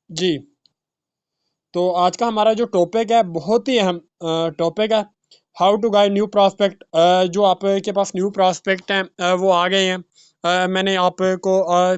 जी। तो आज का हमारा जो टॉपिक है बहुत ही अहम टॉपिक है। How to guide new prospect. जो आपके पास न्यू प्रॉस्पेक्ट हैं वो आ गए हैं। मैंने आपको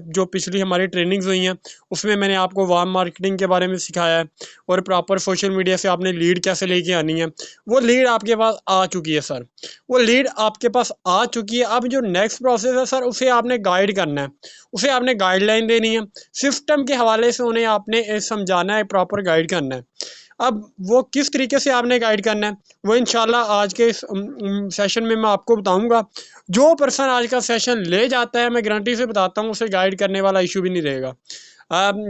जो पिछली हमारी ट्रेनिंग्स हुई हैं उसमें मैंने आपको वार्म मार्केटिंग के बारे में सिखाया है और प्रॉपर सोशल मीडिया से आपने लीड कैसे लेके आनी है। वो लीड आपके पास आ चुकी है सर। वो लीड आपके पास आ चुकी है। अब जो नेक्स्ट प्रोसेस है सर उसे आपने गाइड करना है। उसे आपने गाइडलाइन देनी है। सिस्टम के हवाले से उन्हें आपने समझाना है, प्रॉपर गाइड करना है। अब वो किस तरीके से आपने गाइड करना है वो इंशाल्लाह आज के इस सेशन में मैं आपको बताऊंगा। जो पर्सन आज का सेशन ले जाता है मैं गारंटी से बताता हूँ उसे गाइड करने वाला इशू भी नहीं रहेगा।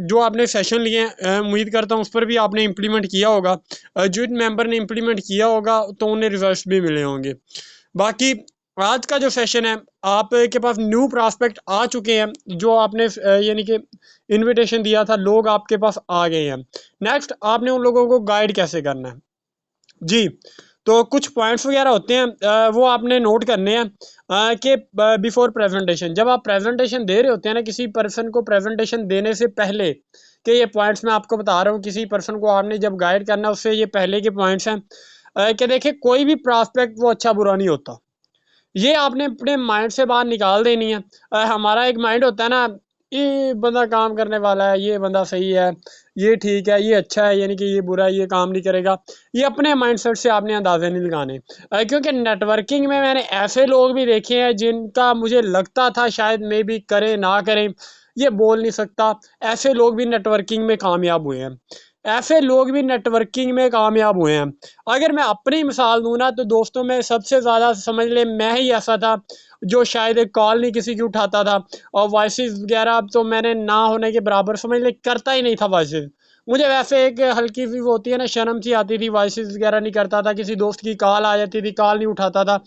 जो आपने सेशन लिए हैं उम्मीद करता हूँ उस पर भी आपने इम्प्लीमेंट किया होगा। जो मेंबर ने इम्प्लीमेंट किया होगा तो उन्हें रिजल्ट्स भी मिले होंगे। बाकी आज का जो सेशन है आपके पास न्यू प्रॉस्पेक्ट आ चुके हैं जो आपने यानी कि इनविटेशन दिया था, लोग आपके पास आ गए हैं। नेक्स्ट आपने उन लोगों को गाइड कैसे करना है। जी। तो कुछ पॉइंट्स वगैरह होते हैं वो आपने नोट करने हैं कि बिफोर प्रेजेंटेशन, जब आप प्रेजेंटेशन दे रहे होते हैं ना किसी पर्सन को, प्रेजेंटेशन देने से पहले कि ये पॉइंट्स मैं आपको बता रहा हूँ, किसी पर्सन को आपने जब गाइड करना है उससे ये पहले के पॉइंट्स हैं कि देखिए कोई भी प्रॉस्पेक्ट वो अच्छा बुरा नहीं होता। ये आपने अपने माइंड से बाहर निकाल देनी है। हमारा एक माइंड होता है ना, ये बंदा काम करने वाला है, ये बंदा सही है, ये ठीक है, ये अच्छा है, यानी कि ये बुरा है, ये काम नहीं करेगा। ये अपने माइंडसेट से आपने अंदाजे नहीं लगाने। क्योंकि नेटवर्किंग में मैंने ऐसे लोग भी देखे हैं जिनका मुझे लगता था शायद मे बी करें ना करें, ये बोल नहीं सकता, ऐसे लोग भी नेटवर्किंग में कामयाब हुए हैं। ऐसे लोग भी नेटवर्किंग में कामयाब हुए हैं। अगर मैं अपनी मिसाल दूं ना तो दोस्तों में सबसे ज़्यादा समझ ले मैं ही ऐसा था जो शायद एक कॉल नहीं किसी की उठाता था। और वॉइसेस वगैरह तो मैंने ना होने के बराबर समझ ले करता ही नहीं था वॉइसेस। मुझे वैसे एक हल्की सी वो होती है ना, शर्म सी आती थी, वॉइसेस वगैरह नहीं करता था। किसी दोस्त की कॉल आ जाती थी, कॉल नहीं उठाता था।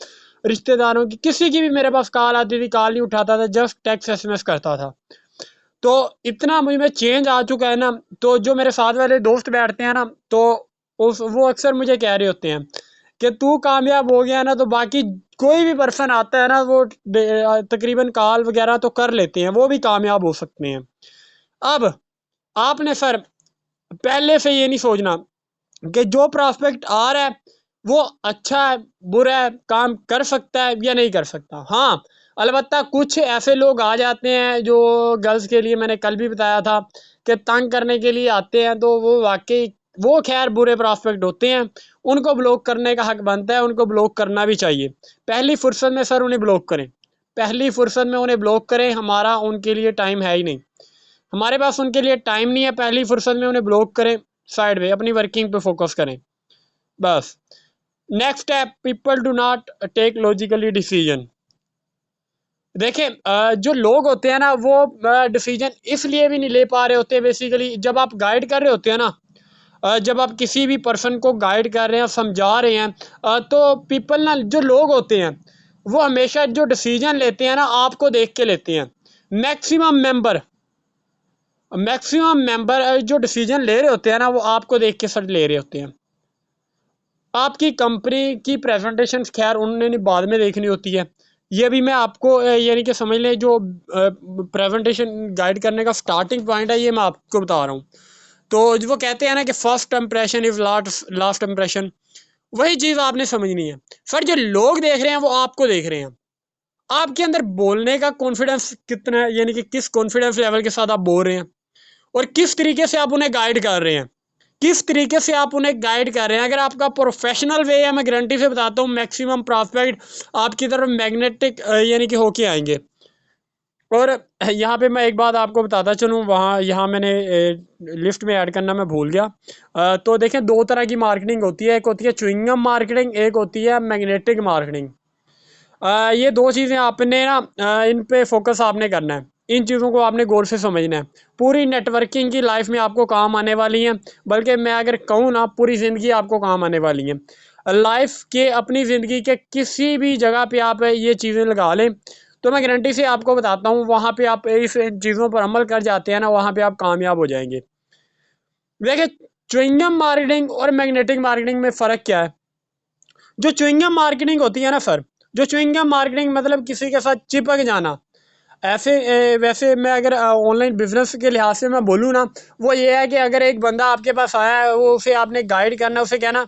रिश्तेदारों की किसी की भी मेरे पास कॉल आती थी, कॉल नहीं उठाता था, जस्ट टेक्स्ट एसएमएस करता था। तो इतना मुझ में चेंज आ चुका है ना, तो जो मेरे साथ वाले दोस्त बैठते हैं ना, तो उस वो अक्सर मुझे कह रहे होते हैं कि तू कामयाब हो गया ना तो बाकी कोई भी पर्सन आता है ना वो तकरीबन कॉल वगैरह तो कर लेते हैं, वो भी कामयाब हो सकते हैं। अब आपने सर पहले से ये नहीं सोचना कि जो प्रॉस्पेक्ट आ रहा है वो अच्छा है, बुरा है, काम कर सकता है या नहीं कर सकता। हाँ, अलबत्ता कुछ ऐसे लोग आ जाते हैं जो गर्ल्स के लिए मैंने कल भी बताया था कि तंग करने के लिए आते हैं, तो वो वाकई वो खैर बुरे प्रॉस्पेक्ट होते हैं। उनको ब्लॉक करने का हक बनता है, उनको ब्लॉक करना भी चाहिए। पहली फुर्सत में सर उन्हें ब्लॉक करें। पहली फुर्सत में उन्हें ब्लॉक करें, हमारा उनके लिए टाइम है ही नहीं। हमारे पास उनके लिए टाइम नहीं है, पहली फुर्सत में उन्हें ब्लॉक करें। साइड में अपनी वर्किंग पे फोकस करें बस। Next step, people do not take logically decision. देखें जो लोग होते हैं ना वो डिसीजन इसलिए भी नहीं ले पा रहे होते बेसिकली, जब आप गाइड कर रहे होते हैं ना, जब आप किसी भी पर्सन को गाइड कर रहे हैं, समझा रहे हैं, तो पीपल ना, जो लोग होते हैं वो हमेशा जो डिसीजन लेते हैं ना आपको देख के लेते हैं। मैक्सिमम मेंबर मैक्सिमम मेंबर जो डिसीजन ले रहे होते हैं ना वो आपको देख के सर ले रहे होते हैं। आपकी कंपनी की प्रेजेंटेशन खैर उन्होंने बाद में देखनी होती है। ये भी मैं आपको यानी कि समझ लें जो प्रेजेंटेशन गाइड करने का स्टार्टिंग पॉइंट है ये मैं आपको बता रहा हूँ। तो जो वो कहते हैं ना कि first impression is last last impression, वही चीज़ आपने समझनी है। सर जो लोग देख रहे हैं वो आपको देख रहे हैं। आपके अंदर बोलने का कॉन्फिडेंस कितना है, यानी कि किस कॉन्फिडेंस लेवल के साथ आप बोल रहे हैं और किस तरीके से आप उन्हें गाइड कर रहे हैं। किस तरीके से आप उन्हें गाइड कर रहे हैं। अगर आपका प्रोफेशनल वे है, मैं गारंटी से बताता हूँ मैक्सिमम प्रॉस्पेक्ट आपकी तरफ मैग्नेटिक यानी कि होके आएंगे। और यहाँ पे मैं एक बात आपको बताता चलूँ, वहाँ यहाँ मैंने लिस्ट में ऐड करना मैं भूल गया। तो देखें दो तरह की मार्केटिंग होती है, एक होती है च्युइंगम मार्केटिंग, एक होती है मैग्नेटिक मार्केटिंग। ये दो चीज़ें आपने ना इन पे फोकस आपने करना है। इन चीज़ों को आपने गौर से समझना है। पूरी नेटवर्किंग की लाइफ में आपको काम आने वाली हैं, बल्कि मैं अगर कहूँ ना पूरी ज़िंदगी आपको काम आने वाली हैं। लाइफ के अपनी ज़िंदगी के किसी भी जगह पे आप ये चीज़ें लगा लें तो मैं गारंटी से आपको बताता हूँ वहाँ पे आप इस चीज़ों पर अमल कर जाते हैं ना, वहाँ पे आप कामयाब हो जाएंगे। देखिए च्युइंगम मार्केटिंग और मैग्नेटिक मार्केटिंग में फ़र्क क्या है। जो च्युइंगम मार्केटिंग होती है ना सर, जो च्युइंगम मार्केटिंग मतलब किसी के साथ चिपक जाना, ऐसे वैसे मैं अगर ऑनलाइन बिजनेस के लिहाज से मैं बोलूँ ना, वो ये है कि अगर एक बंदा आपके पास आया है, वो उसे आपने गाइड करना, उसे कहना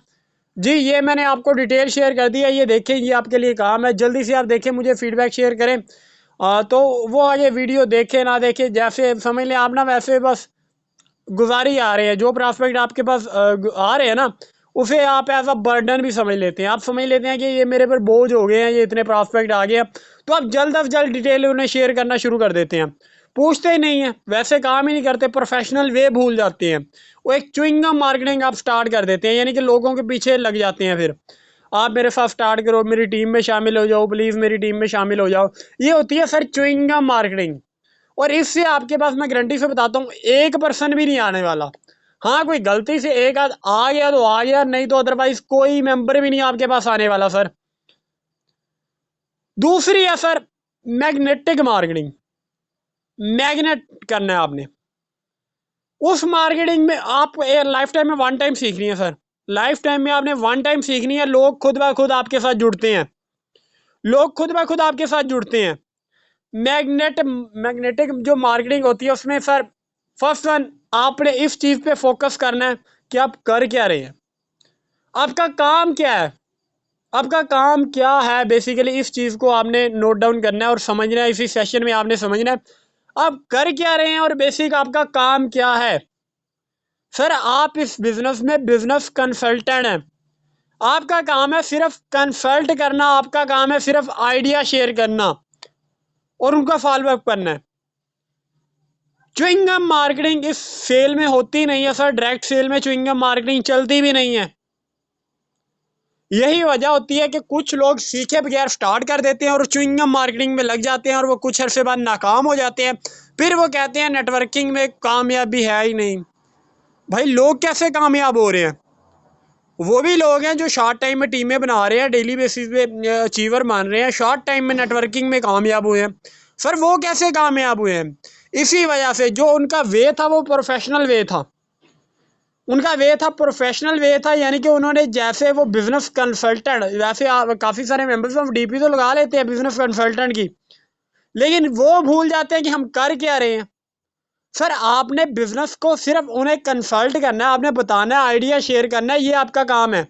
जी ये मैंने आपको डिटेल शेयर कर दिया, ये देखें, ये आपके लिए काम है, जल्दी से आप देखें, मुझे फीडबैक शेयर करें। तो वो आगे वीडियो देखे ना देखे, जैसे समझ लें आप ना, वैसे बस गुजारी आ रहे हैं। जो प्रॉस्पेक्ट आपके पास आ रहे हैं ना, उसे आप एज अ बर्डन भी समझ लेते हैं। आप समझ लेते हैं कि ये मेरे पर बोझ हो गए हैं, ये इतने प्रॉस्पेक्ट आ गए हैं, तो आप जल्द अज जल्द डिटेल उन्हें शेयर करना शुरू कर देते हैं। पूछते ही नहीं है, वैसे काम ही नहीं करते, प्रोफेशनल वे भूल जाते हैं। वो एक च्युइंगम मार्केटिंग आप स्टार्ट कर देते हैं, यानी कि लोगों के पीछे लग जाते हैं। फिर आप मेरे साथ स्टार्ट करो, मेरी टीम में शामिल हो जाओ, प्लीज़ मेरी टीम में शामिल हो जाओ। ये होती है सर च्युइंगम मार्केटिंग। और इससे आपके पास मैं गारंटी से बताता हूँ 1% भी नहीं आने वाला। हाँ, कोई गलती से एक आध आ गया तो आ गया, नहीं तो अदरवाइज कोई मेंबर भी नहीं आपके पास आने वाला सर। दूसरी है सर मैग्नेटिक मार्केटिंग। मैग्नेट करना है आपने। उस मार्केटिंग में आप लाइफ टाइम में वन टाइम सीखनी है सर। लाइफ टाइम में आपने वन टाइम सीखनी है। लोग खुद ब खुद आपके साथ जुड़ते हैं। लोग खुद ब खुद आपके साथ जुड़ते हैं। मैग्नेटिक जो मार्केटिंग होती है उसमें सर, फर्स्ट वन, आपने इस चीज़ पे फोकस करना है कि आप कर क्या रहे हैं, आपका काम क्या है। आपका काम क्या है बेसिकली, इस चीज़ को आपने नोट डाउन करना है और समझना है। इसी सेशन में आपने समझना है आप कर क्या रहे हैं और बेसिक आपका काम क्या है। सर आप इस बिजनेस में बिजनेस कंसल्टेंट हैं। आपका काम है सिर्फ कंसल्ट करना, आपका काम है सिर्फ आइडिया शेयर करना और उनका फॉलो अप करना है। च्युइंगम मार्केटिंग इस सेल में होती नहीं है सर। डायरेक्ट सेल में च्युइंगम मार्केटिंग चलती भी नहीं है। यही वजह होती है कि कुछ लोग सीखे बगैर स्टार्ट कर देते हैं और च्युइंगम मार्केटिंग में लग जाते हैं और वो कुछ अरसे बाद नाकाम हो जाते हैं। फिर वो कहते हैं नेटवर्किंग में कामयाबी है ही नहीं। भाई लोग कैसे कामयाब हो रहे हैं? वो भी लोग हैं जो शॉर्ट टाइम में टीमें बना रहे हैं, डेली बेसिस पे अचीवर मान रहे हैं, शॉर्ट टाइम में नेटवर्किंग में कामयाब हुए हैं। सर वो कैसे कामयाब हुए हैं? इसी वजह से जो उनका वे था वो प्रोफेशनल वे था। उनका वे था प्रोफेशनल वे था, यानी कि उन्होंने जैसे वो बिजनेस कंसल्टेंट, वैसे काफ़ी सारे मेंबर्स ऑफ डीपी तो लगा लेते हैं बिजनेस कंसल्टेंट की, लेकिन वो भूल जाते हैं कि हम कर क्या रहे हैं। सर आपने बिजनेस को सिर्फ उन्हें कंसल्ट करना है, आपने बताना है, आइडिया शेयर करना है, ये आपका काम है।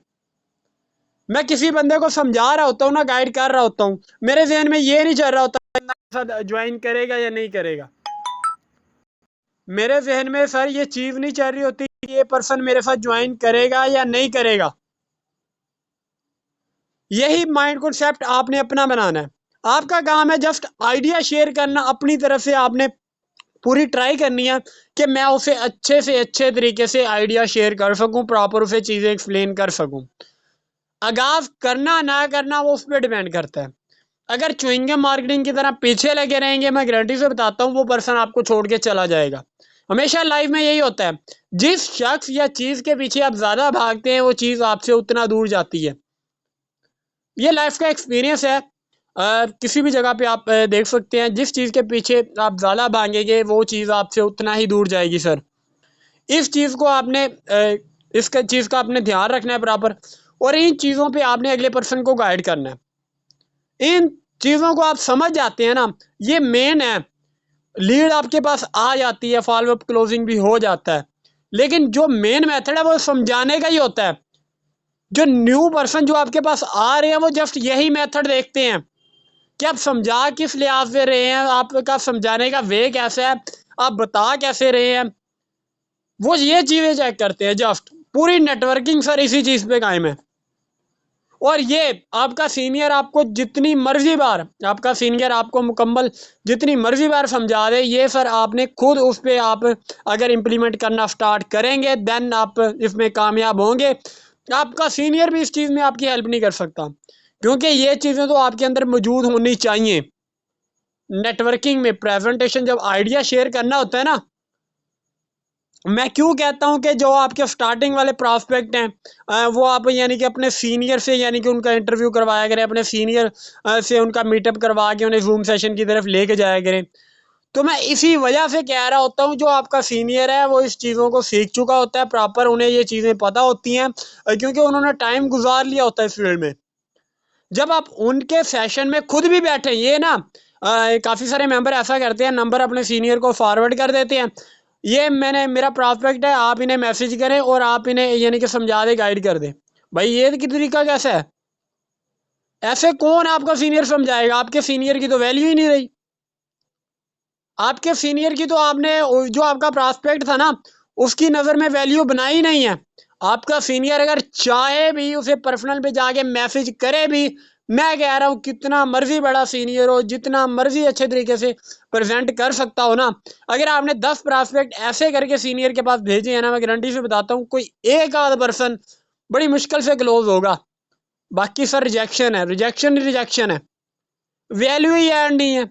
मैं किसी बंदे को समझा रहा होता हूँ ना, गाइड कर रहा होता हूँ, मेरे जहन में ये नहीं चल रहा होता ज्वाइन करेगा या नहीं करेगा। मेरे जहन में सर ये चीज़ नहीं चल रही होती कि ये पर्सन मेरे साथ ज्वाइन करेगा या नहीं करेगा। यही माइंड कॉन्सेप्ट आपने अपना बनाना है। आपका काम है जस्ट आइडिया शेयर करना। अपनी तरफ से आपने पूरी ट्राई करनी है कि मैं उसे अच्छे से अच्छे तरीके से आइडिया शेयर कर सकूं, प्रॉपर उसे चीज़ें एक्सप्लेन कर सकूं। आगाज करना ना करना वो उस पर डिपेंड करता है। अगर च्युइंगम मार्केटिंग की तरह पीछे लगे रहेंगे, मैं गारंटी से बताता हूँ वो पर्सन आपको छोड़ के चला जाएगा। हमेशा लाइफ में यही होता है, जिस शख्स या चीज़ के पीछे आप ज़्यादा भागते हैं वो चीज़ आपसे उतना दूर जाती है। ये लाइफ का एक्सपीरियंस है। किसी भी जगह पे आप देख सकते हैं, जिस चीज़ के पीछे आप ज़्यादा भागेंगे वो चीज़ आपसे उतना ही दूर जाएगी सर। इस चीज़ को आपने इसका चीज़ का आपने ध्यान रखना है प्रॉपर, और इन चीज़ों पे आपने अगले पर्सन को गाइड करना है। इन चीज़ों को आप समझ जाते हैं ना, ये मेन है। लीड आपके पास आ जाती है, फॉलो अप क्लोजिंग भी हो जाता है, लेकिन जो मेन मेथड है वो समझाने का ही होता है। जो न्यू पर्सन जो आपके पास आ रहे हैं वो जस्ट यही मेथड देखते हैं कि आप समझा किस लिहाज से रहे हैं, आपका समझाने का वे कैसा है, आप बता कैसे रहे हैं, वो ये चीज़ें चेक करते हैं। जस्ट पूरी नेटवर्किंग सर इसी चीज़ पे कायम है। और ये आपका सीनियर आपको जितनी मर्जी बार, आपका सीनियर आपको मुकम्मल जितनी मर्जी बार समझा दे, ये सर आपने खुद उस पर आप अगर इम्प्लीमेंट करना स्टार्ट करेंगे देन आप इसमें कामयाब होंगे। आपका सीनियर भी इस चीज़ में आपकी हेल्प नहीं कर सकता, क्योंकि ये चीज़ें तो आपके अंदर मौजूद होनी चाहिए। नेटवर्किंग में प्रेजेंटेशन जब आइडिया शेयर करना होता है ना, मैं क्यों कहता हूं कि जो आपके स्टार्टिंग वाले प्रॉस्पेक्ट हैं, वो आप यानी कि अपने सीनियर से यानी कि उनका इंटरव्यू करवाया करें, अपने सीनियर से उनका मीटअप करवा के उन्हें जूम सेशन की तरफ लेके जाया करें। तो मैं इसी वजह से कह रहा होता हूँ, जो आपका सीनियर है वो इस चीज़ों को सीख चुका होता है प्रॉपर, उन्हें ये चीज़ें पता होती हैं, क्योंकि उन्होंने टाइम गुजार लिया होता है इस फील्ड में। जब आप उनके सेशन में खुद भी बैठे, ये ना काफ़ी सारे मेंबर ऐसा करते हैं, नंबर अपने सीनियर को फॉरवर्ड कर देते हैं, ये मेरा प्रॉस्पेक्ट है, आप इन्हें मैसेज करें और आप इन्हें यानी कि समझा दे, गाइड कर दें। भाई ये तरीका कैसा है? ऐसे कौन आपका सीनियर समझाएगा? आपके सीनियर की तो वैल्यू ही नहीं रही। आपके सीनियर की तो आपने जो आपका प्रॉस्पेक्ट था ना, उसकी नज़र में वैल्यू बनाई नहीं है। आपका सीनियर अगर चाहे भी उसे पर्सनल पे जाके मैसेज करे भी, मैं कह रहा हूँ कितना मर्जी बड़ा सीनियर हो, जितना मर्जी अच्छे तरीके से प्रेजेंट कर सकता हो ना, अगर आपने 10 प्रॉस्पेक्ट ऐसे करके सीनियर के पास भेजे हैं ना, मैं गारंटी से बताता हूँ कोई एक आध पर्सन बड़ी मुश्किल से क्लोज होगा। बाकी सर रिजेक्शन है, रिजेक्शन ही रिजेक्शन है, वैल्यू ही ऐड नहीं है।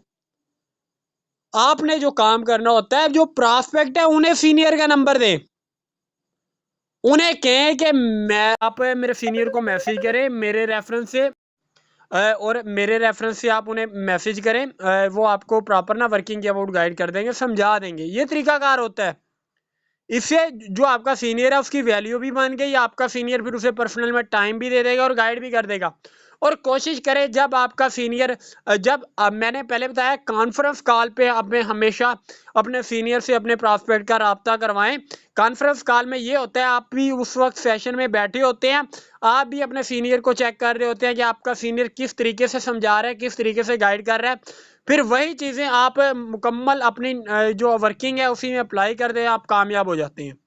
आपने जो काम करना होता है, जो प्रॉस्पेक्ट है उन्हें सीनियर का नंबर दें, उन्हें कहें कि मैं आप मेरे सीनियर को मैसेज करें मेरे रेफरेंस से, और मेरे रेफरेंस से आप उन्हें मैसेज करें, वो आपको प्रॉपर ना वर्किंग के अबाउट गाइड कर देंगे, समझा देंगे। ये तरीकाकार होता है। इससे जो आपका सीनियर है उसकी वैल्यू भी बन गई, आपका सीनियर फिर उसे पर्सनल में टाइम भी दे देगा और गाइड भी कर देगा। और कोशिश करें जब आपका सीनियर, जब मैंने पहले बताया कॉन्फ्रेंस कॉल पे अपने हमेशा अपने सीनियर से अपने प्रॉस्पेक्ट का राब्ता करवाएं। कॉन्फ्रेंस कॉल में ये होता है, आप भी उस वक्त सेशन में बैठे होते हैं, आप भी अपने सीनियर को चेक कर रहे होते हैं कि आपका सीनियर किस तरीके से समझा रहा है, किस तरीके से गाइड कर रहा है। फिर वही चीज़ें आप मुकम्मल अपनी जो वर्किंग है उसी में अप्लाई कर दें, आप कामयाब हो जाते हैं।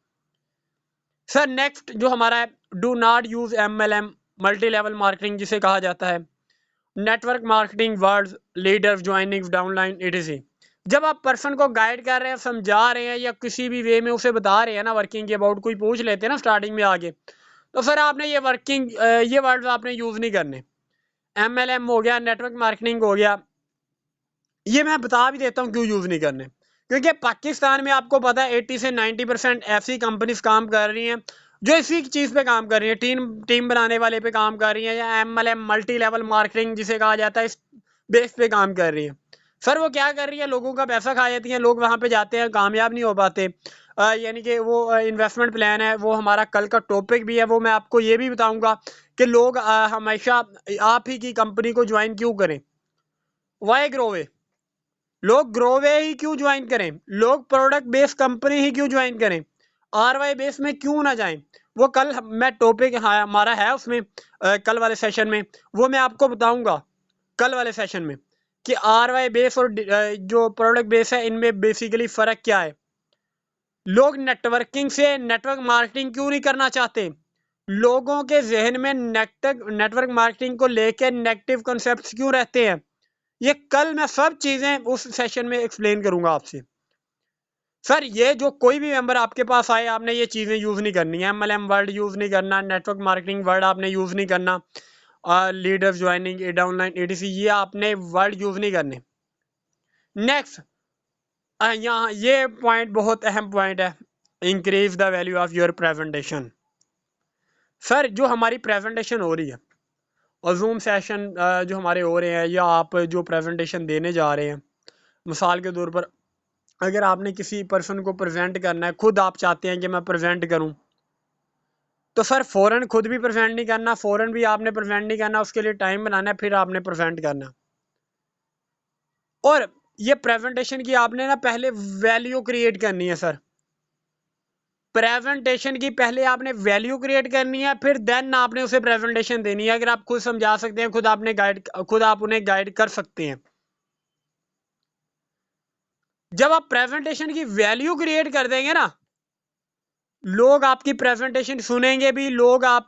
सर नेक्स्ट जो हमारा है, do not use MLM, multi level marketing जिसे कहा जाता है, network marketing words, leader joining downline etc। जब आप पर्सन को गाइड कर रहे हैं, समझा रहे हैं, या किसी भी वे में उसे बता रहे हैं ना वर्किंग के अबाउट, कोई पूछ लेते हैं ना स्टार्टिंग में आगे, तो सर आपने ये वर्किंग ये वर्ड्स आपने यूज़ नहीं करने। MLM हो गया, नेटवर्क मार्केटिंग हो गया, ये मैं बता भी देता हूँ क्यों यूज़ नहीं करने। क्योंकि पाकिस्तान में आपको पता है 80 से 90% ऐसी कंपनीज काम कर रही हैं जो इसी चीज़ पे काम कर रही है, टीम टीम बनाने वाले पे काम कर रही है, या MLM मल्टी लेवल मार्केटिंग जिसे कहा जाता है, इस बेस पे काम कर रही है। सर वो क्या कर रही है, लोगों का पैसा खा जाती है, लोग वहाँ पे जाते हैं, कामयाब नहीं हो पाते। यानी कि वो इन्वेस्टमेंट प्लान है, वो हमारा कल का टॉपिक भी है, वो मैं आपको ये भी बताऊंगा कि लोग हमेशा आप ही की कंपनी को ज्वाइन क्यों करें, वाई ग्रोवे, लोग ग्रोवे ही क्यों ज्वाइन करें, लोग प्रोडक्ट बेस्ड कंपनी ही क्यों ज्वाइन करें, RY बेस में क्यों ना जाएं। वो कल मैं टॉपिक हमारा है उसमें, कल वाले सेशन में वो मैं आपको बताऊंगा, कल वाले सेशन में, कि RY बेस और जो प्रोडक्ट बेस है इनमें बेसिकली फ़र्क क्या है। लोग नेटवर्किंग से नेटवर्क मार्केटिंग क्यों नहीं करना चाहते, लोगों के जहन में नेटवर्क मार्केटिंग को लेकर नेगेटिव कॉन्सेप्ट्स क्यों रहते हैं, ये कल मैं सब चीज़ें उस सेशन में एक्सप्लेन करूंगा आपसे। सर ये जो कोई भी मेंबर आपके पास आए, आपने ये चीज़ें यूज़ नहीं करनी है, MLM वर्ड यूज़ नहीं करना, नेटवर्क मार्केटिंग वर्ड आपने यूज़ नहीं करना, लीडर्स ज्वाइनिंग डाउनलाइन etc, ये आपने वर्ड यूज़ नहीं करने। नेक्स्ट यहाँ ये पॉइंट बहुत अहम पॉइंट है, increase the value of your presentation. Sir जो हमारी प्रेजेंटेशन हो रही है और जूम सेशन जो हमारे हो रहे हैं, या आप जो प्रेजेंटेशन देने जा रहे हैं, मिसाल के तौर पर अगर आपने किसी पर्सन को प्रेजेंट करना है, खुद आप चाहते हैं कि मैं प्रेजेंट करूं, तो सर फ़ौरन खुद भी प्रेजेंट नहीं करना, फ़ौरन भी आपने प्रेजेंट नहीं करना, उसके लिए टाइम बनाना है, फिर आपने प्रेजेंट करना। और ये प्रेजेंटेशन की आपने ना पहले वैल्यू क्रिएट करनी है सर, प्रेजेंटेशन की पहले आपने वैल्यू क्रिएट करनी है, फिर देन आपने उसे प्रेजेंटेशन देनी है। अगर आप खुद समझा सकते हैं, खुद आप उन्हें गाइड कर सकते हैं। जब आप प्रेजेंटेशन की वैल्यू क्रिएट कर देंगे ना, लोग आपकी प्रेजेंटेशन सुनेंगे भी, लोग आप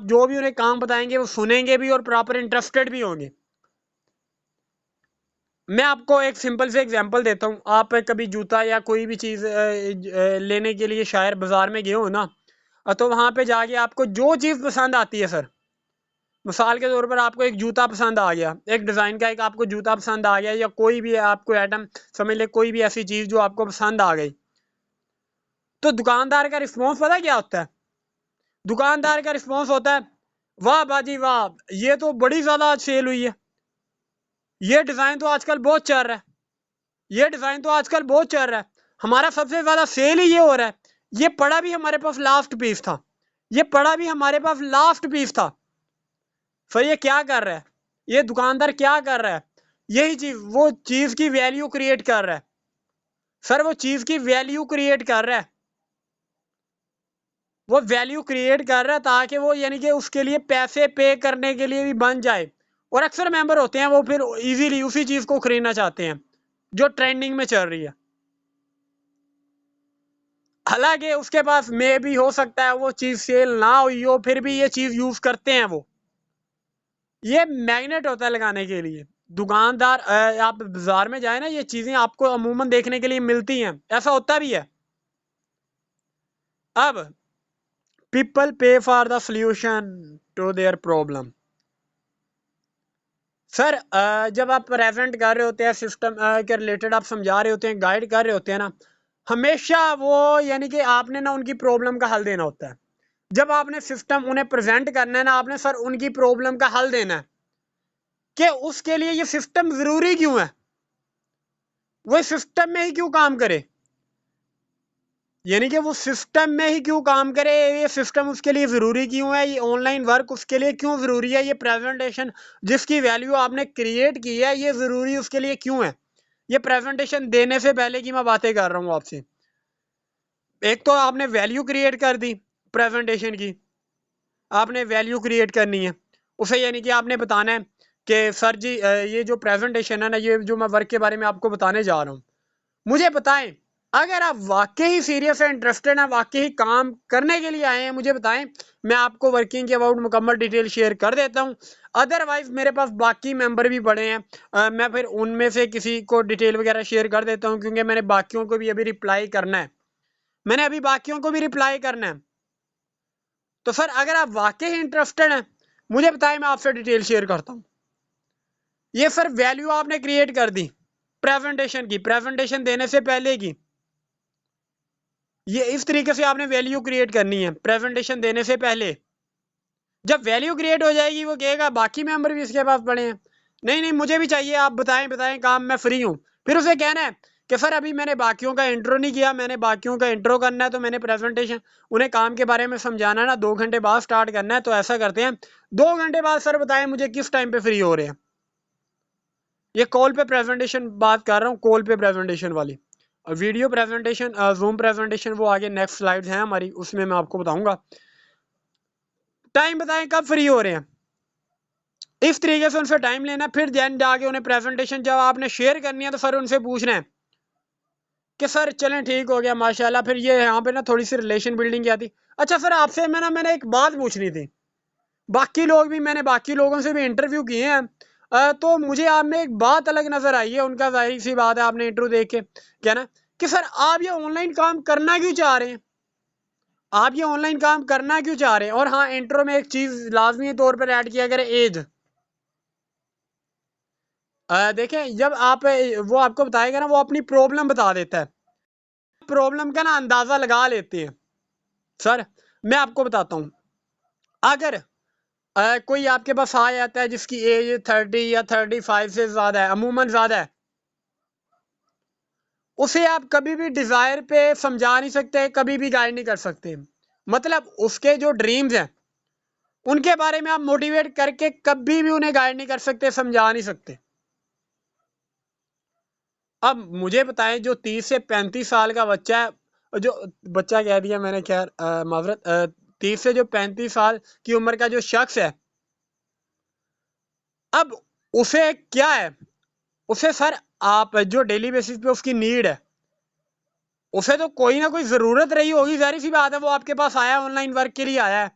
जो भी उन्हें काम बताएंगे वो सुनेंगे भी और प्रॉपर इंटरेस्टेड भी होंगे। मैं आपको एक सिंपल से एग्जांपल देता हूँ, आप कभी जूता या कोई भी चीज़ लेने के लिए शायद बाजार में गए हो ना, तो वहाँ पे जाके आपको जो चीज़ पसंद आती है सर, मिसाल के तौर पर आपको एक जूता पसंद आ गया, एक डिज़ाइन का एक आपको जूता पसंद आ गया, या कोई भी आपको आइटम समझ ले, कोई भी ऐसी चीज़ जो आपको पसंद आ गई, तो दुकानदार का रिस्पॉन्स पता क्या होता है? दुकानदार का रिस्पॉन्स होता है, वाह बाजी वाह, ये तो बड़ी ज़्यादा सेल हुई है, ये डिज़ाइन तो आजकल बहुत चल रहा है, ये डिज़ाइन तो आजकल बहुत चल रहा है, हमारा सबसे ज़्यादा सेल ही ये हो रहा है, ये पड़ा भी हमारे पास लास्ट पीस था, ये पड़ा भी हमारे पास लास्ट पीस था। फिर ये क्या कर रहा है, ये दुकानदार क्या कर रहा है, यही चीज, वो चीज की वैल्यू क्रिएट कर रहा है सर, वो चीज की वैल्यू क्रिएट कर रहा है, वो वैल्यू क्रिएट कर रहा है ताकि वो यानी कि उसके लिए पैसे पे करने के लिए भी बन जाए। और अक्सर मेंबर होते हैं वो फिर इजीली उसी चीज को खरीदना चाहते हैं जो ट्रेंडिंग में चल रही है। हालांकि उसके पास में भी हो सकता है वो चीज सेल ना हुई हो, फिर भी ये चीज यूज करते हैं वो। ये मैग्नेट होता है लगाने के लिए। दुकानदार आप बाजार में जाए ना, ये चीजें आपको अमूमन देखने के लिए मिलती हैं, ऐसा होता भी है। अब people pay for the solution to their problem. Sir जब आप प्रेजेंट कर रहे होते हैं सिस्टम के रिलेटेड, आप समझा रहे होते हैं, गाइड कर रहे होते हैं ना, हमेशा वो यानी कि आपने ना उनकी प्रॉब्लम का हल देना होता है। जब आपने सिस्टम उन्हें प्रेजेंट करना है ना, आपने सर उनकी प्रॉब्लम का हल देना है कि उसके लिए ये सिस्टम जरूरी क्यों है, वो सिस्टम में ही क्यों काम करे, यानी कि वो सिस्टम में ही क्यों काम करे, ये सिस्टम उसके लिए जरूरी क्यों है, ये ऑनलाइन वर्क उसके लिए क्यों जरूरी है, ये प्रेजेंटेशन जिसकी वैल्यू आपने क्रिएट की है ये जरूरी उसके लिए क्यों है। ये प्रेजेंटेशन देने से पहले की मैं बातें कर रहा हूँ आपसे। एक तो आपने वैल्यू क्रिएट कर दी प्रेजेंटेशन की, आपने वैल्यू क्रिएट करनी है उसे, यानी कि आपने बताना है कि सर जी ये जो प्रेजेंटेशन है ना, ये जो मैं वर्क के बारे में आपको बताने जा रहा हूँ, मुझे बताएं, अगर आप वाकई सीरियस है, इंटरेस्टेड है, वाकई काम करने के लिए आए हैं, मुझे बताएं, मैं आपको वर्किंग के अबाउट मुकम्मल डिटेल शेयर कर देता हूं। अदरवाइज मेरे पास बाकी मेंबर भी बड़े हैं, मैं फिर उनमें से किसी को डिटेल वगैरह शेयर कर देता हूं, क्योंकि मैंने बाकियों को भी अभी रिप्लाई करना है, मैंने अभी बाकियों को भी रिप्लाई करना है। तो सर अगर आप वाकई इंटरेस्टेड हैं, मुझे बताएं, मैं आपसे डिटेल शेयर करता हूं। ये सर वैल्यू आपने क्रिएट कर दी प्रेजेंटेशन की, प्रेजेंटेशन देने से पहले की, ये इस तरीके से आपने वैल्यू क्रिएट करनी है प्रेजेंटेशन देने से पहले। जब वैल्यू क्रिएट हो जाएगी, वो कहेगा बाकी मेंबर भी इसके पास पड़े हैं, नहीं नहीं मुझे भी चाहिए, आप बताएं बताएं काम, मैं फ्री हूं। फिर उसे कहना है कि सर अभी मैंने बाकियों का इंट्रो नहीं किया, मैंने बाकियों का इंट्रो करना है, तो मैंने प्रेजेंटेशन उन्हें काम के बारे में समझाना है ना, 2 घंटे बाद स्टार्ट करना है, तो ऐसा करते हैं 2 घंटे बाद सर बताएं मुझे किस टाइम पे फ्री हो रहे हैं। ये कॉल पे प्रेजेंटेशन बात कर रहा हूँ, कॉल पे प्रेजेंटेशन वाली। वीडियो प्रेजेंटेशन, जूम प्रेजेंटेशन वो आगे नेक्स्ट स्लाइड है हमारी, उसमें मैं आपको बताऊंगा। टाइम बताएं कब फ्री हो रहे हैं, इस तरीके से उनसे टाइम लेना, फिर देन जाके उन्हें प्रेजेंटेशन जब आपने शेयर करनी है तो फिर उनसे पूछना है कि सर चलें ठीक हो गया माशाल्लाह, फिर ये यहाँ पे ना थोड़ी सी रिलेशन बिल्डिंग की आती। अच्छा सर आपसे मैंने एक बात पूछनी थी, बाकी लोग भी, मैंने बाकी लोगों से भी इंटरव्यू किए हैं, तो मुझे आप में एक बात अलग नजर आई है उनका, जाहिर सी बात है आपने इंटरव्यू देख के कहना कि सर आप ये ऑनलाइन काम करना क्यों चाह रहे हैं, आप ये ऑनलाइन काम करना क्यों चाह रहे हैं। और हाँ, इंट्रो में एक चीज लाजमी तौर पर ऐड किया करें, एज। देखें जब आप वो आपको बताएगा ना, वो अपनी प्रॉब्लम बता देता है, प्रॉब्लम का ना अंदाजा लगा लेते हैं। सर मैं आपको बताता हूँ, अगर कोई आपके पास आ जाता है जिसकी एज 30 या 35 से ज्यादा है, अमूमन ज्यादा है, उसे आप कभी भी डिजायर पे समझा नहीं सकते, कभी भी गाइड नहीं कर सकते। मतलब उसके जो ड्रीम्स हैं उनके बारे में आप मोटिवेट करके कभी भी उन्हें गाइड नहीं कर सकते, समझा नहीं सकते। अब मुझे बताएं, जो 30 से 35 साल का बच्चा है, जो बच्चा कह दिया मैंने, खैर माजरत, 30 से जो 35 साल की उम्र का जो शख्स है, अब उसे क्या है, उसे सर आप जो डेली बेसिस पे उसकी नीड है, उसे तो कोई ना कोई जरूरत रही होगी, जाहिर सी बात है, वो आपके पास आया ऑनलाइन वर्क के लिए आया है।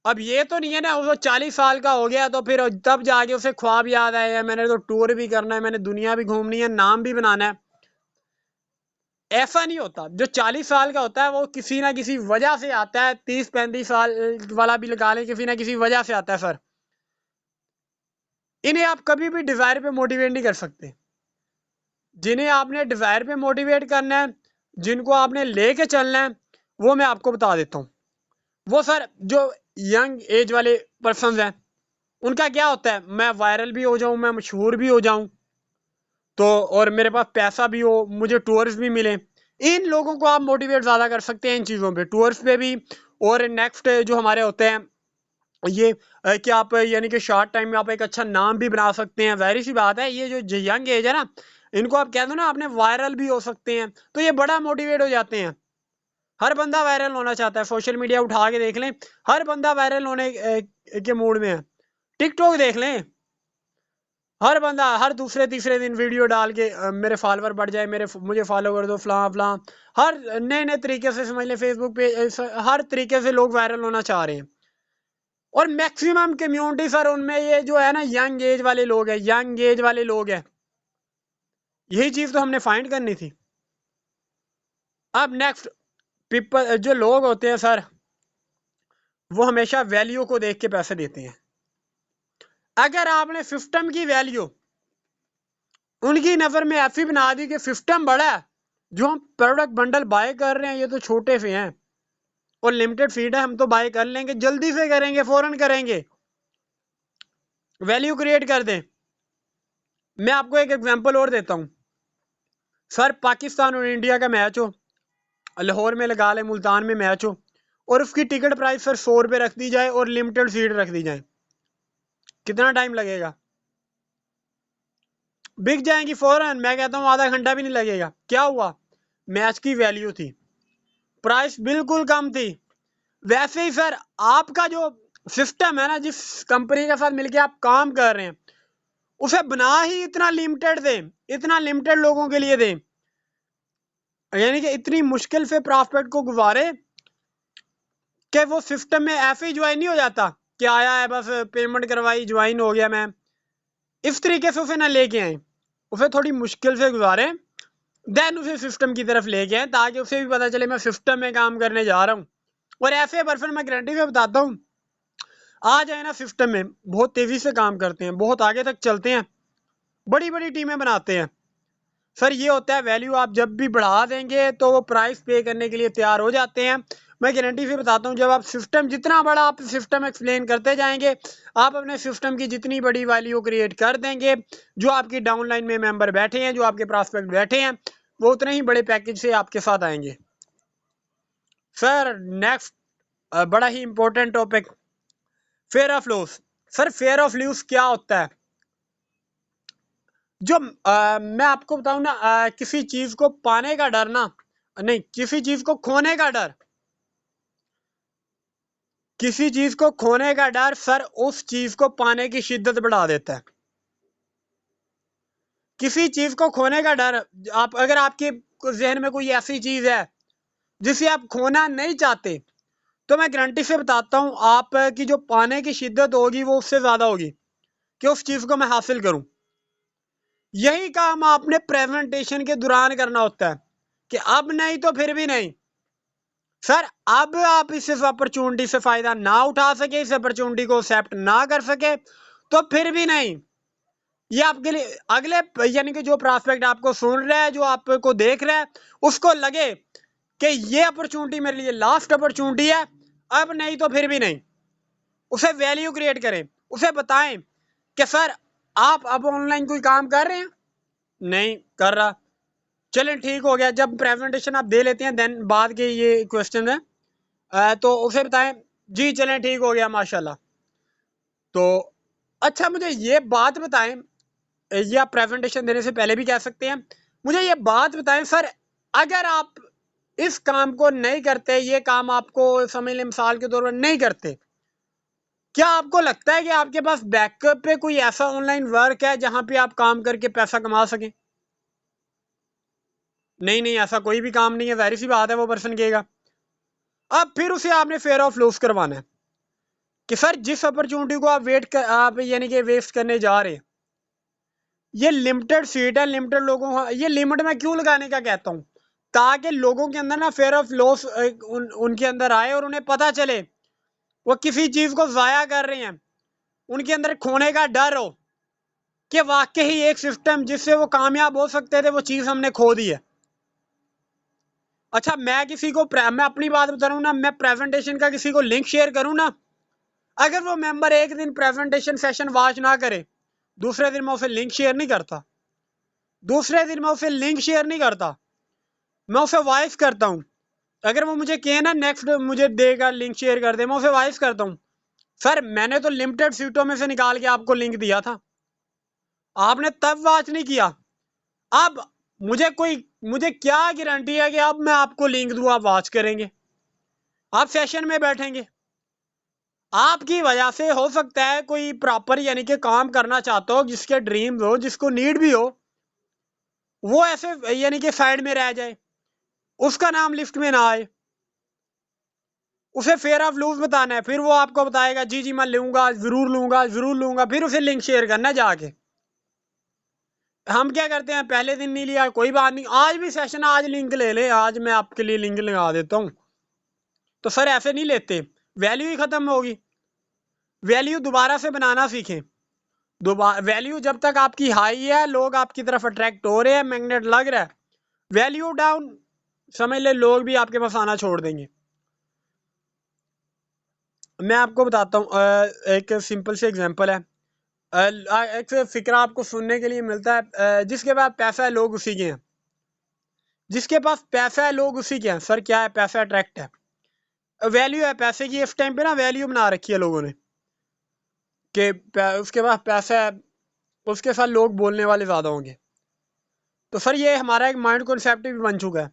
अब ये तो नहीं है ना वो 40 साल का हो गया तो फिर तब जाके उसे ख्वाब याद आया, मैंने तो टूर भी करना है, मैंने दुनिया भी घूमनी है, नाम भी बनाना है। ऐसा नहीं होता। जो 40 साल का होता है वो किसी ना किसी वजह से आता है, 30-35 साल वाला भी लगा लें, किसी ना किसी वजह से आता है सर। इन्हें आप कभी भी डिजायर पे मोटिवेट नहीं कर सकते। जिन्हें आपने डिजायर पे मोटिवेट करना है, जिनको आपने लेके चलना है, वो मैं आपको बता देता हूँ। वो सर जो यंग एज वाले पर्सन हैं, उनका क्या होता है, मैं वायरल भी हो जाऊं, मैं मशहूर भी हो जाऊं, तो और मेरे पास पैसा भी हो, मुझे टूर्स भी मिले। इन लोगों को आप मोटिवेट ज्यादा कर सकते हैं इन चीजों पे, टूर्स पे भी। और नेक्स्ट जो हमारे होते हैं ये कि आप यानी कि शॉर्ट टाइम में आप एक अच्छा नाम भी बना सकते हैं। ज़ाहिर सी बात है, ये जो यंग एज है ना, इनको आप कह दो ना आपने वायरल भी हो सकते हैं, तो ये बड़ा मोटिवेट हो जाते हैं। हर बंदा वायरल होना चाहता है। सोशल मीडिया उठा के देख लें, हर बंदा वायरल होने के मूड में है। टिकटॉक देख लें, हर बंदा हर दूसरे तीसरे दिन वीडियो डाल के मेरे फॉलोवर बढ़ जाए, मुझे फॉलो कर दो, फलां फलां। हर नए नए तरीके से समझ लें, फेसबुक पे हर तरीके से लोग वायरल होना चाह रहे हैं। और मैक्सिमम कम्युनिटी सर उनमें ये जो है ना यंग एज वाले लोग हैं, यंग एज वाले लोग हैं। यही चीज तो हमने फाइंड करनी थी। अब नेक्स्ट, पीपल जो लोग होते हैं सर, वो हमेशा वैल्यू को देख के पैसे देते हैं। अगर आपने सिस्टम की वैल्यू उनकी नजर में ऐसी बना दी कि सिस्टम बड़ा है, जो हम प्रोडक्ट बंडल बाय कर रहे हैं ये तो छोटे से हैं और लिमिटेड फीड है, हम तो बाय कर लेंगे, जल्दी से करेंगे, फौरन करेंगे, वैल्यू क्रिएट कर दें। मैं आपको एक एग्जांपल और देता हूं सर। पाकिस्तान और इंडिया का मैच हो, लाहौर में लगा ले, मुल्तान में मैच हो, और उसकी टिकट प्राइस सर 100 रुपये रख दी जाए और लिमिटेड सीट रख दी जाए, कितना टाइम लगेगा? बिक जाएंगी फौरन। मैं कहता हूँ आधा घंटा भी नहीं लगेगा। क्या हुआ? मैच की वैल्यू थी, प्राइस बिल्कुल कम थी। वैसे ही सर आपका जो सिस्टम है ना, जिस कंपनी के साथ मिलके आप काम कर रहे हैं, उसे बना ही इतना लिमिटेड दे, इतना लिमिटेड लोगों के लिए दे, यानी कि इतनी मुश्किल से प्रॉस्पेक्ट को गुजारे कि वो सिस्टम में ऐसे ही ज्वाइन नहीं हो जाता कि आया है बस पेमेंट करवाई ज्वाइन हो गया मैं। इस तरीके से उसे ना लेके आए, उसे थोड़ी मुश्किल से गुजारे, देन उसे सिस्टम की तरफ लेके आए, ताकि उसे भी पता चले मैं सिस्टम में काम करने जा रहा हूँ। और ऐसे पर्सन मैं गारंटी से बताता हूँ आ जाए ना सिस्टम में, बहुत तेजी से काम करते हैं, बहुत आगे तक चलते हैं, बड़ी बड़ी टीमें बनाते हैं। सर ये होता है वैल्यू, आप जब भी बढ़ा देंगे तो वो प्राइस पे करने के लिए तैयार हो जाते हैं। मैं गारंटी से बताता हूँ, जब आप सिस्टम जितना बड़ा आप सिस्टम एक्सप्लेन करते जाएंगे, आप अपने सिस्टम की जितनी बड़ी वैल्यू क्रिएट कर देंगे, जो आपकी डाउनलाइन में मेंबर बैठे हैं, जो आपके प्रॉस्पेक्ट बैठे हैं, वो उतने ही बड़े पैकेज से आपके साथ आएंगे। सर नेक्स्ट, बड़ा ही important topic, fair of loss. Sir fair of loss क्या होता है? जो मैं आपको बताऊं ना, किसी चीज को पाने का डर ना, नहीं, किसी चीज को खोने का डर, किसी चीज को खोने का डर सर उस चीज को पाने की शिद्दत बढ़ा देता है। किसी चीज को खोने का डर, आप अगर आपके जहन में कोई ऐसी चीज है जिसे आप खोना नहीं चाहते, तो मैं गारंटी से बताता हूं आपकी जो पाने की शिद्दत होगी वो उससे ज्यादा होगी कि उस चीज को मैं हासिल करूं। यही काम आपने प्रेजेंटेशन के दौरान करना होता है कि अब नहीं तो फिर भी नहीं। सर अब आप इस अपॉर्चुनिटी से फायदा ना उठा सके, इस अपॉर्चुनिटी को एक्सेप्ट ना कर सके, तो फिर भी नहीं। ये आपके लिए अगले, यानी कि जो प्रोस्पेक्ट आपको सुन रहा है, जो आपको देख रहा है, उसको लगे कि ये अपॉर्चुनिटी मेरे लिए लास्ट अपॉर्चुनिटी है, अब नहीं तो फिर भी नहीं। उसे वैल्यू क्रिएट करें, उसे बताएं कि सर आप अब ऑनलाइन कोई काम कर रहे हैं, नहीं कर रहा, चलें ठीक हो गया। जब प्रेजेंटेशन आप दे लेते हैं, देन बाद के ये क्वेश्चन है, तो उसे बताएं जी चलें ठीक हो गया माशाल्लाह। तो अच्छा मुझे ये बात बताएं, ये आप प्रेजेंटेशन देने से पहले भी कह सकते हैं, मुझे ये बात बताएं सर, अगर आप इस काम को नहीं करते, ये काम आपको समझ लें मिसाल के तौर पर नहीं करते, क्या आपको लगता है कि आपके पास बैकअप पे कोई ऐसा ऑनलाइन वर्क है जहां पे आप काम करके पैसा कमा सकें? नहीं नहीं, ऐसा कोई भी काम नहीं है। जाहिर सी बात है वो पर्सन कहेगा। अब फिर उसे आपने फेयर ऑफ लॉस करवाना है कि सर जिस अपॉर्चुनिटी को आप यानी कि वेस्ट करने जा रहे हैं, ये लिमिटेड सीट है, लिमिटेड लोगों को, ये लिमिट में क्यों लगाने का कहता हूं, ताकि लोगों के अंदर ना फेयर ऑफ लॉस उनके अंदर आए और उन्हें पता चले वो किसी चीज को जाया कर रहे हैं, उनके अंदर खोने का डर हो कि वाकई ही एक सिस्टम जिससे वो कामयाब हो सकते थे, वो चीज हमने खो दी है। अच्छा मैं किसी को मैं अपनी बात बता रहा हूँ ना, मैं प्रेजेंटेशन का किसी को लिंक शेयर करूँ ना, अगर वो मेंबर एक दिन प्रेजेंटेशन सेशन वॉच ना करे, दूसरे दिन मैं उसे लिंक शेयर नहीं करता, दूसरे दिन मैं उसे लिंक शेयर नहीं करता, मैं उसे वॉइस करता हूँ। अगर वो मुझे कहे ना नेक्स्ट मुझे देगा लिंक शेयर कर दे, मैं उसे वॉइस करता हूँ, सर मैंने तो लिमिटेड सीटों में से निकाल के आपको लिंक दिया था, आपने तब वॉच नहीं किया। अब मुझे क्या गारंटी है कि अब मैं आपको लिंक दूं आप वॉच करेंगे, आप सेशन में बैठेंगे। आपकी वजह से हो सकता है कोई प्रॉपर यानी कि काम करना चाहता हो, जिसके ड्रीम्स हो, जिसको नीड भी हो, वो ऐसे यानी कि साइड में रह जाए, उसका नाम लिस्ट में ना आए। उसे फेयर ऑफ लूज बताना है, फिर वो आपको बताएगा जी जी मैं लूंगा, जरूर लूंगा, जरूर लूंगा, फिर उसे लिंक शेयर करना जाके। हम क्या करते हैं, पहले दिन नहीं लिया कोई बात नहीं, आज भी सेशन, आज लिंक ले ले, आज मैं आपके लिए लिंक लगा देता हूं। तो सर ऐसे नहीं लेते, वैल्यू ही खत्म होगी। वैल्यू दोबारा से बनाना सीखें। दोबारा वैल्यू जब तक आपकी हाई है, लोग आपकी तरफ अट्रैक्ट हो रहे हैं, मैग्नेट लग रहा है, वैल्यू डाउन, समझ ले लोग भी आपके पास आना छोड़ देंगे। मैं आपको बताता हूँ, एक सिंपल से एग्जांपल है। एक फिक्रा आपको सुनने के लिए मिलता है, जिसके पास पैसा है लोग उसी के हैं, जिसके पास पैसा है लोग उसी के हैं। सर क्या है, पैसा अट्रैक्ट है, वैल्यू है पैसे की। इस टाइम पे ना वैल्यू बना रखी है लोगों ने कि उसके पास पैसा है, उसके साथ लोग बोलने वाले ज्यादा होंगे। तो सर ये हमारा एक माइंड कॉन्सेप्ट भी बन चुका है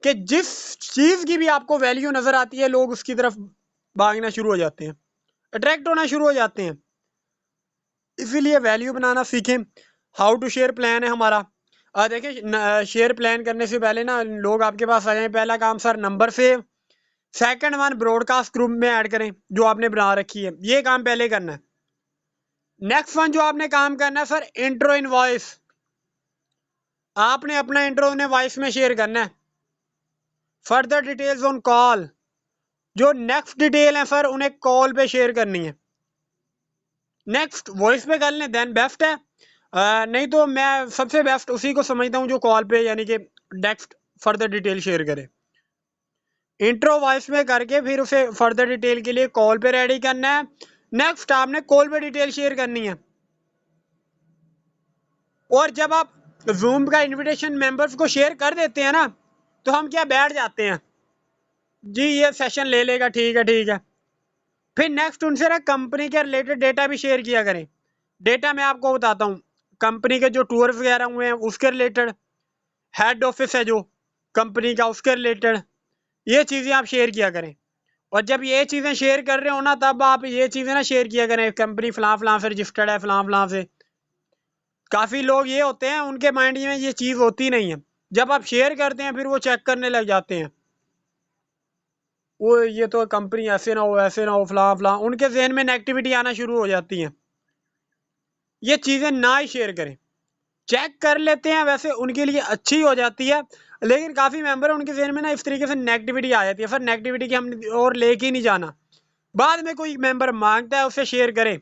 कि जिस चीज की भी आपको वैल्यू नजर आती है, लोग उसकी तरफ भागना शुरू हो जाते हैं, अट्रैक्ट होना शुरू हो जाते हैं। इसीलिए वैल्यू बनाना सीखें। हाउ टू शेयर प्लान है हमारा। देखिए शेयर प्लान करने से पहले ना लोग आपके पास आ जाए, पहला काम sir number save, second one broadcast group में ऐड करें जो आपने बना रखी है, ये काम पहले करना है। नेक्स्ट वन जो आपने काम करना है सर, इंट्रो इन वॉइस, आपने अपना इंट्रो उन्हें वॉइस में शेयर करना है। फर्दर डिटेल्स ऑन कॉल, जो नेक्स्ट डिटेल है सर उन्हें कॉल पे शेयर करनी है। नेक्स्ट वॉइस पे कर लें देन बेस्ट है, नहीं तो मैं सबसे बेस्ट उसी को समझता हूँ जो कॉल पे यानी कि नेक्स्ट फर्दर डिटेल शेयर करे। इंट्रो वॉइस में करके फिर उसे फर्दर डिटेल के लिए कॉल पे रेडी करना है। नेक्स्ट आपने कॉल पे डिटेल शेयर करनी है। और जब आप जूम का इनविटेशन मेंबर्स को शेयर कर देते हैं ना, तो हम क्या बैठ जाते हैं जी ये सेशन ले लेगा, ठीक है ठीक है। फिर नेक्स्ट उनसे ना कंपनी के रिलेटेड डेटा भी शेयर किया करें। डेटा मैं आपको बताता हूँ, कंपनी के जो टूर वगैरह हुए हैं उसके रिलेटेड, हेड ऑफिस है जो कंपनी का उसके रिलेटेड, ये चीज़ें आप शेयर किया करें। और जब ये चीज़ें शेयर कर रहे हो ना, तब आप ये चीज़ें ना शेयर किया करें कंपनी फलां फलां से रजिस्टर्ड है, फलां फलां से। काफ़ी लोग ये होते हैं उनके माइंड में ये चीज़ होती नहीं है, जब आप शेयर करते हैं फिर वो चेक करने लग जाते हैं, वो ये तो कंपनी ऐसे ना हो, ऐसे ना हो, फलां फलां, उनके जहन में नेगेटिविटी आना शुरू हो जाती है। ये चीज़ें ना ही शेयर करें। चेक कर लेते हैं वैसे उनके लिए अच्छी हो जाती है, लेकिन काफ़ी मेंबर उनके जहन में ना इस तरीके से नेगेटिविटी आ जाती है। फिर नेगेटिविटी की हम और लेके ही नहीं जाना। बाद में कोई मेंबर मांगता है उसे शेयर करें,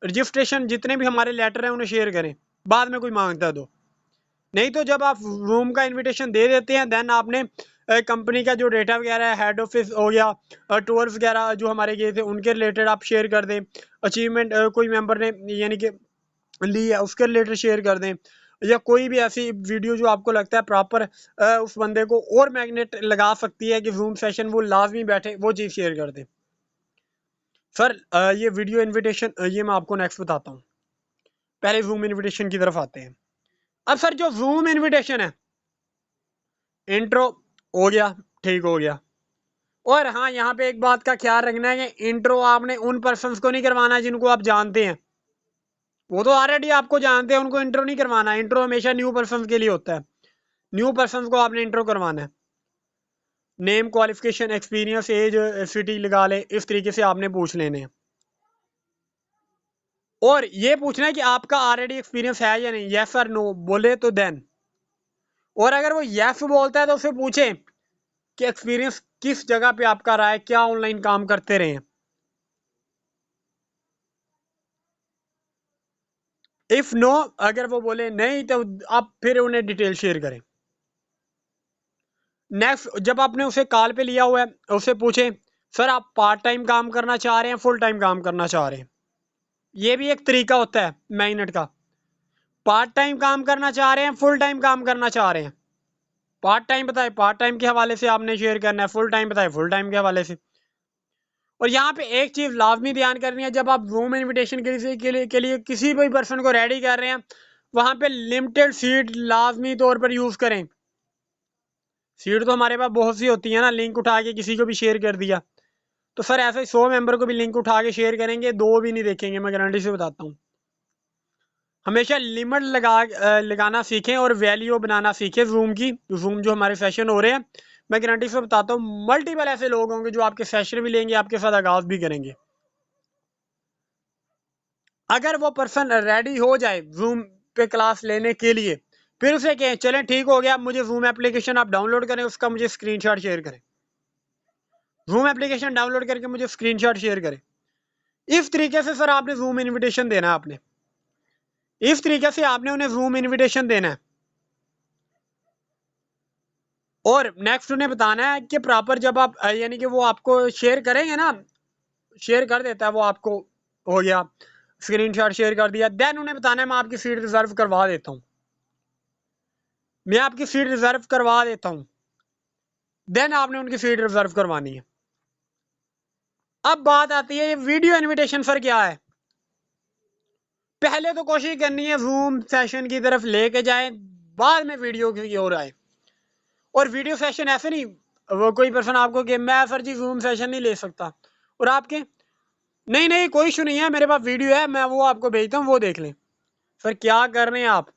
रजिस्ट्रेशन जितने भी हमारे लेटर हैं उन्हें शेयर करें, बाद में कोई मांगता है तो। नहीं तो जब आप रूम का इनविटेशन दे देते हैं, देन आपने कंपनी का जो डेटा वगैरह है, हेड ऑफिस हो गया, टूर्स वगैरह जो हमारे गए थे उनके रिलेटेड आप शेयर कर दें। अचीवमेंट कोई मेंबर ने यानी कि ली है उसके रिलेटेड शेयर कर दें, या कोई भी ऐसी वीडियो जो आपको लगता है प्रॉपर उस बंदे को और मैग्नेट लगा सकती है कि जूम सेशन वो लाजमी बैठे, वो चीज़ शेयर कर दें। सर ये वीडियो इनविटेशन ये मैं आपको नेक्स्ट बताता हूँ। पहले जूम इनविटेशन की तरफ आते हैं। अब सर जो जूम इनविटेशन है, इंट्रो हो गया, ठीक हो गया। और हाँ यहाँ पे एक बात का ख्याल रखना है कि इंट्रो आपने उन पर्सन्स को नहीं करवाना जिनको आप जानते हैं, वो तो ऑलरेडी आपको जानते हैं, उनको इंट्रो नहीं करवाना। इंट्रो हमेशा न्यू पर्सन के लिए होता है, न्यू पर्सन को आपने इंट्रो करवाना है। Name, qualification, experience, age, city लगा ले, इस तरीके से आपने पूछ लेने हैं। और ये पूछना है कि आपका ऑलरेडी एक्सपीरियंस है या नहीं, यस और नो बोले तो देन। और अगर वो यस बोलता है तो उससे पूछे कि एक्सपीरियंस किस जगह पे आपका रहा है, क्या ऑनलाइन काम करते रहे हैं। इफ नो, अगर वो बोले नहीं तो आप फिर उन्हें डिटेल शेयर करें। नेक्स्ट जब आपने उसे कॉल पे लिया हुआ है उससे पूछे सर आप पार्ट टाइम काम करना चाह रहे हैं, फुल टाइम काम करना चाह रहे हैं। ये भी एक तरीका होता है मैग्नेट का। पार्ट टाइम काम करना चाह रहे हैं, फुल टाइम काम करना चाह रहे हैं। पार्ट टाइम बताए पार्ट टाइम के हवाले से आपने शेयर करना है, फुल टाइम बताए फुल टाइम के हवाले से। और यहाँ पे एक चीज़ लाजमी ध्यान करनी है, जब आप जूम इनविटेशन के लिए किसी भी पर्सन को रेडी कर रहे हैं, वहाँ पे लिमिटेड सीट लाजमी तौर पर यूज़ करें। सीट तो हमारे पास बहुत सी होती है ना, लिंक उठा के किसी को भी शेयर कर दिया, तो सर ऐसे ही 100 मेंबर को भी लिंक उठा के शेयर करेंगे, 2 भी नहीं देखेंगे, मैं गारंटी से बताता हूँ। हमेशा लिमिट लगाना सीखें और वैल्यू बनाना सीखें जूम की। जूम जो हमारे सेशन हो रहे हैं, मैं गारंटी से बताता हूँ मल्टीपल ऐसे लोग होंगे जो आपके सेशन भी लेंगे, आपके साथ आगाज भी करेंगे। अगर वो पर्सन रेडी हो जाए जूम पे क्लास लेने के लिए, फिर उसे कहें चलें ठीक हो गया, मुझे जूम एप्लीकेशन आप डाउनलोड करें, उसका मुझे स्क्रीनशॉट शेयर करें। जूम एप्लीकेशन डाउनलोड करके मुझे स्क्रीनशॉट शेयर करें। इस तरीके से सर आपने जूम इनविटेशन देना है, आपने इस तरीके से आपने उन्हें जूम इनविटेशन देना है। और नेक्स्ट उन्हें बताना है कि प्रॉपर जब आप यानी कि वो आपको शेयर करेंगे ना, शेयर कर देता है वो आपको, हो गया स्क्रीनशॉट शेयर कर दिया, देन उन्हें बताना है मैं आपकी सीट रिजर्व करवा देता हूँ, मैं आपकी सीट रिजर्व करवा देता हूँ। देन आपने उनकी सीट रिजर्व करवानी है। अब बात आती है ये वीडियो इनविटेशन सर क्या है। पहले तो कोशिश करनी है जूम सेशन की तरफ लेके जाए, बाद में वीडियो की ओर आए। और वीडियो सेशन ऐसे नहीं, वो कोई पर्सन आपको कि मैं सर जी जूम सेशन नहीं ले सकता, और आपके नहीं नहीं कोई इशू नहीं है, मेरे पास वीडियो है, मैं वो आपको भेजता हूँ, वो देख लें। सर क्या कर रहे हैं आप,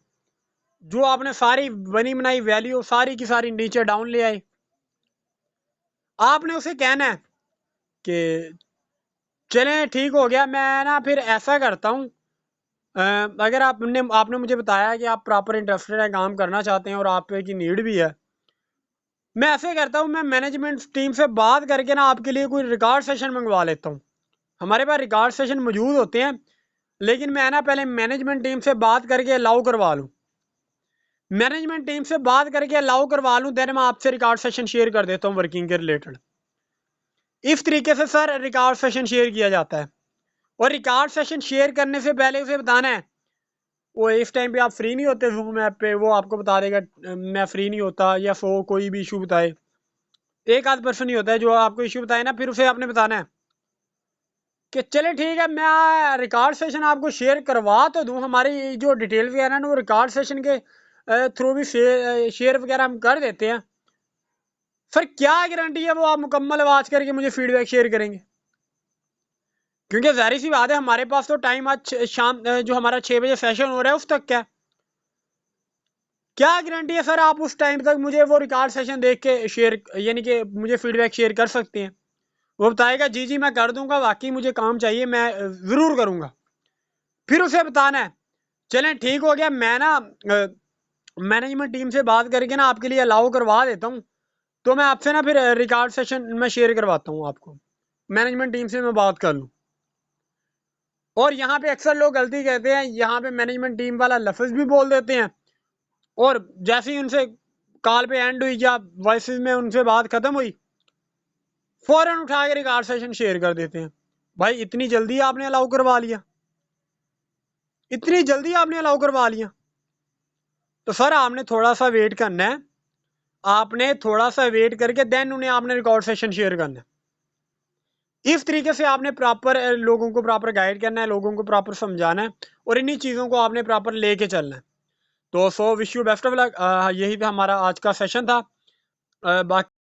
जो आपने सारी बनी बनाई वैल्यू सारी की सारी नीचे डाउन ले आए। आपने उसे कहना है कि चलें ठीक हो गया, मैं ना फिर ऐसा करता हूँ, अगर आपने मुझे बताया कि आप प्रॉपर इंटरेस्टेड है, काम करना चाहते हैं और आप की नीड भी है, मैं ऐसे करता हूँ, मैं मैनेजमेंट टीम से बात करके ना आपके लिए कोई रिकॉर्ड सेशन मंगवा लेता हूँ। हमारे पास रिकॉर्ड सेशन मौजूद होते हैं, लेकिन मैं ना पहले मैनेजमेंट टीम से बात करके अलाउ करवा लूँ, मैनेजमेंट टीम से बात करके अलाउ करवा लूँ, देन मैं आपसे रिकॉर्ड सेशन शेयर कर देता हूँ वर्किंग के रिलेटेड। इस तरीके से सर रिकॉर्ड सेशन शेयर किया जाता है। और रिकॉर्ड सेशन शेयर करने से पहले उसे बताना है, वो इस टाइम पे आप फ्री नहीं होते जूम ऐप पे, वो आपको बता देगा मैं फ्री नहीं होता, या सो कोई भी इशू बताए, एक आध पर्सन ही होता है जो आपको इशू बताए ना, फिर उसे आपने बताना है कि चले ठीक है, मैं रिकॉर्ड सेशन आपको शेयर करवा तो दूं, हमारी जो डिटेल वगैरह ना वो रिकॉर्ड सेशन के थ्रू भी शेयर वगैरह हम कर देते हैं। सर क्या गारंटी है वो आप मुकम्मल आवाज करके मुझे फीडबैक शेयर करेंगे, क्योंकि जाहिर सी बात है हमारे पास तो टाइम आज शाम जो हमारा 6 बजे सेशन हो रहा है उस तक क्या गारंटी है सर आप उस टाइम तक मुझे वो रिकॉर्ड सेशन देख के शेयर यानी कि मुझे फीडबैक शेयर कर सकते हैं। वो बताएगा जी जी मैं कर दूंगा, वाकई मुझे काम चाहिए, मैं ज़रूर करूंगा। फिर उसे बताना है चलें ठीक हो गया, मैं ना मैनेजमेंट टीम से बात करके ना आपके लिए अलाउ करवा देता हूँ, तो मैं आपसे ना फिर रिकॉर्ड सेशन में शेयर करवाता हूँ आपको, मैनेजमेंट टीम से मैं बात कर लूँ। और यहाँ पे अक्सर लोग गलती कहते हैं, यहाँ पे मैनेजमेंट टीम वाला लफ्ज़ भी बोल देते हैं, और जैसे ही उनसे कॉल पे एंड हुई या वॉइस में उनसे बात खत्म हुई, फौरन उठा के रिकॉर्ड सेशन शेयर कर देते हैं। भाई इतनी जल्दी आपने अलाउ करवा लिया, इतनी जल्दी आपने अलाउ करवा लिया, तो सर आपने थोड़ा सा वेट करना है, आपने थोड़ा सा वेट करके देन उन्हें आपने रिकॉर्ड सेशन शेयर करना है। इस तरीके से आपने प्रॉपर लोगों को प्रॉपर गाइड करना है, लोगों को प्रॉपर समझाना है, और इन्हीं चीज़ों को आपने प्रॉपर लेके चलना है। तो so wish you best of luck. यही था हमारा आज का सेशन था। बाकी